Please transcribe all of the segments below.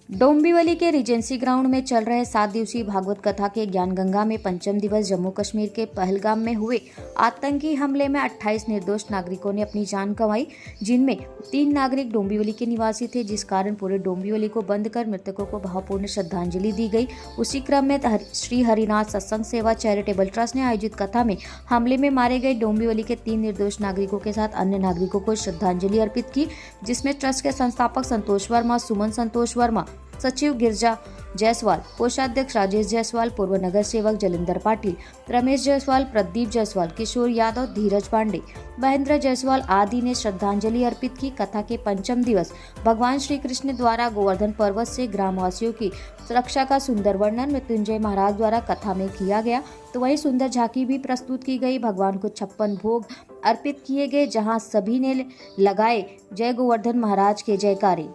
डोंबिवली के Regency ground में चल रहे 7 दिवसीय भागवत कथा के ज्ञान गंगा में पंचम दिवस जम्मू कश्मीर के पहलगाम में हुए आतंकी हमले में 28 निर्दोष नागरिकों ने अपनी जान गंवाई, जिनमें 3 नागरिक डोंबिवली के निवासी थे, जिस कारण पूरे डोंबिवली को बंद कर मृतकों को भावपूर्ण श्रद्धांजलि दी गई। उसी क्रम में श्री हरिनाथ सत्संग सेवा चैरिटेबल ट्रस्ट ने आयोजित कथा में हमले में मारे गए डोंबिवली के 3 निर्दोष नागरिकों के साथ अन्य नागरिकों को श्रद्धांजलि अर्पित की, जिसमें ट्रस्ट के संस्थापक संतोष वर्मा, सुमन संतोष वर्मा, सचिव गिरजा जायसवाल, कोषाध्यक्ष राजेश जायसवाल, पूर्व नगर सेवक जलिंदर पाटिल, रमेश जायसवाल, प्रदीप जायसवाल, किशोर यादव, धीरज पांडे, महेंद्र जायसवाल आदि ने श्रद्धांजलि अर्पित की। कथा के पंचम दिवस भगवान श्री कृष्ण द्वारा गोवर्धन पर्वत से ग्रामवासियों की सुरक्षा का सुंदर वर्णन मृत्युंजय महाराज द्वारा कथा में किया गया, तो वहीं सुंदर झांकी भी प्रस्तुत की गई। भगवान को 56 भोग अर्पित किए गए, जहां सभी ने लगाए जय गोवर्धन महाराज के जयकारे।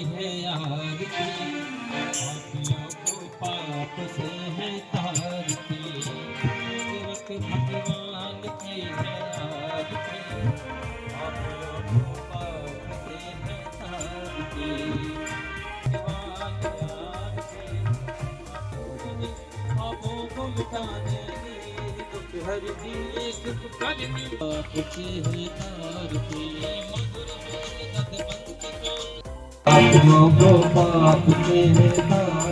है यार की पापियों को पाप से है तारती, सेवक भगवान की है यार की पापियों को पाप से है तारती, भगवान यार की पापों को मिटाने दुख हर दी सुख करनी खुशी है तारती, मधुर पापियों को पाप से है तारती।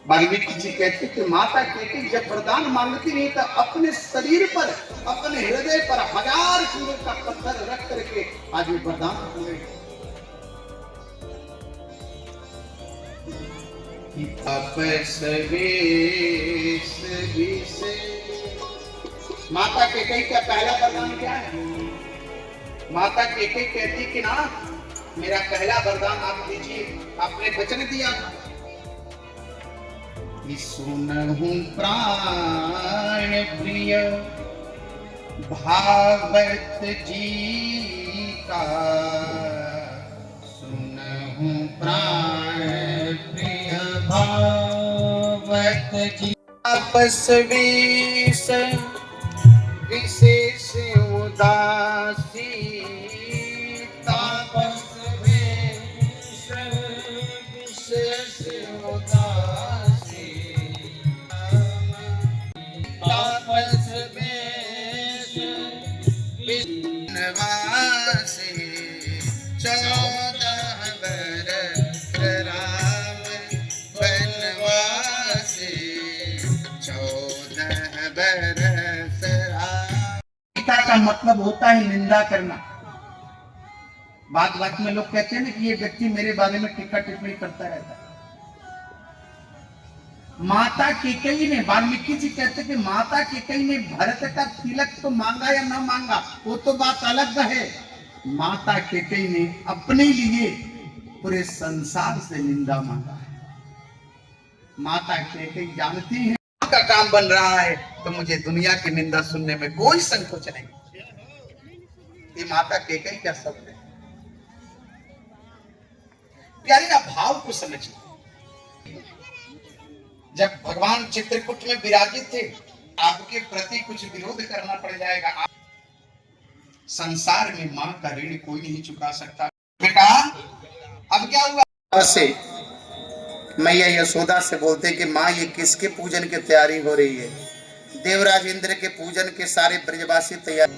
वाल्मीकि जी कहते कि माता केकई जब वरदान मांगती नहीं तो अपने शरीर पर, अपने हृदय पर 1000 किलो का पत्थर रख करके आज ये वरदान पूरे। माता केकई का पहला वरदान क्या है? माता केकई कहती कि ना, मेरा पहला वरदान आप दीजिए, आपने वचन दिया था। सुनहु प्राण प्रिय भागवत जी का, सुनहु प्राण प्रिय भागवत जी। आपस विष विशेष उदासी, तापस विष विशेष उदासी, का मतलब होता है निंदा करना। बात बात में लोग कहते हैं ना कि ये व्यक्ति मेरे बारे में टीका टिप्पणी करता रहता है। माता केकई ने, वाल्मीकि जी कहते कि माता केकई ने भरत का तिलक तो मांगा या ना मांगा वो तो बात अलग है, माता केकई ने अपने लिए पूरे संसार से निंदा मांगा है। माता केकई जानती है का काम बन रहा है तो मुझे दुनिया की निंदा सुनने में कोई संकोच नहीं। ये माता केकई क्या शब्द है प्यारे, ना भाव को समझिए। जब भगवान चित्रकूट में विराजित थे, आपके प्रति कुछ विरोध करना पड़ जाएगा। संसार में मां का ऋण कोई नहीं चुका सकता। बेटा अब क्या हुआ? से मैया यशोदा से बोलते कि माँ ये किसके पूजन की तैयारी हो रही है? देवराज इंद्र के पूजन के सारे ब्रजवासी तैयार।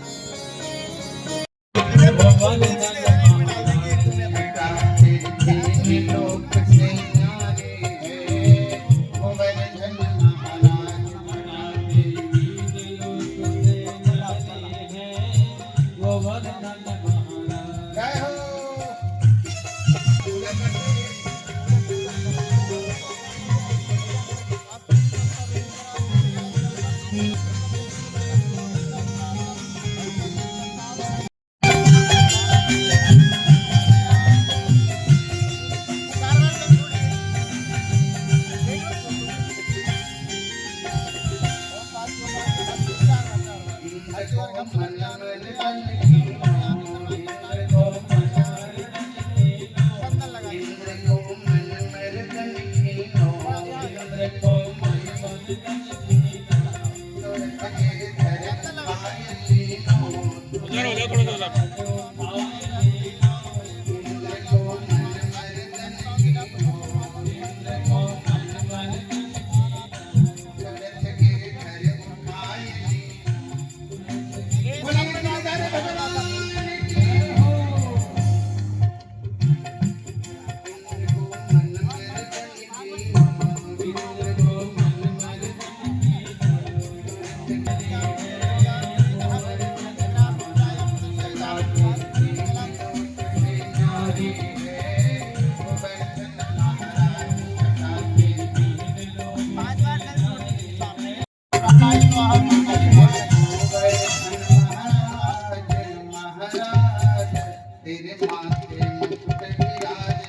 तेरे माथे मुकुट विराज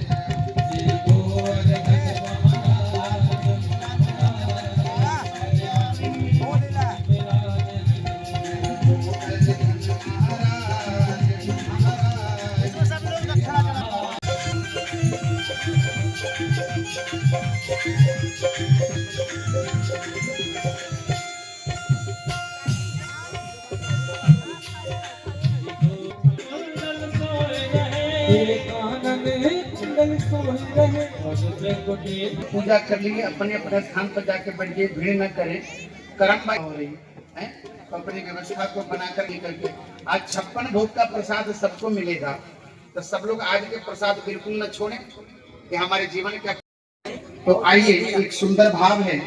पूजा कर लिए, अपने अपने स्थान पर जाके बैठिए, भीड़ न करें। कर्म हो रही है तो अपनी व्यवस्था को बनाकर निकल के आज 56 भोग का प्रसाद सबको मिलेगा, तो सब लोग आज के प्रसाद बिल्कुल न छोड़ें, ये हमारे जीवन का। तो आइए, एक सुंदर भाव है,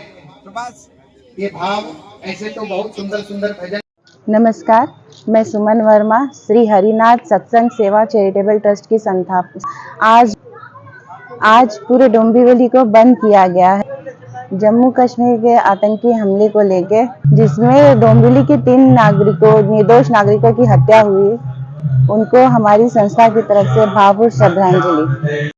ये भाव ऐसे तो बहुत सुंदर सुंदर भजन। नमस्कार, मैं सुमन वर्मा, श्री हरिनाथ सत्संग सेवा चैरिटेबल ट्रस्ट की संस्थापक। आज पूरे डोंबिवली को बंद किया गया है जम्मू कश्मीर के आतंकी हमले को लेके, जिसमें डोंबिवली के 3 निर्दोष नागरिकों की हत्या हुई। उनको हमारी संस्था की तरफ से भावपूर्ण श्रद्धांजलि।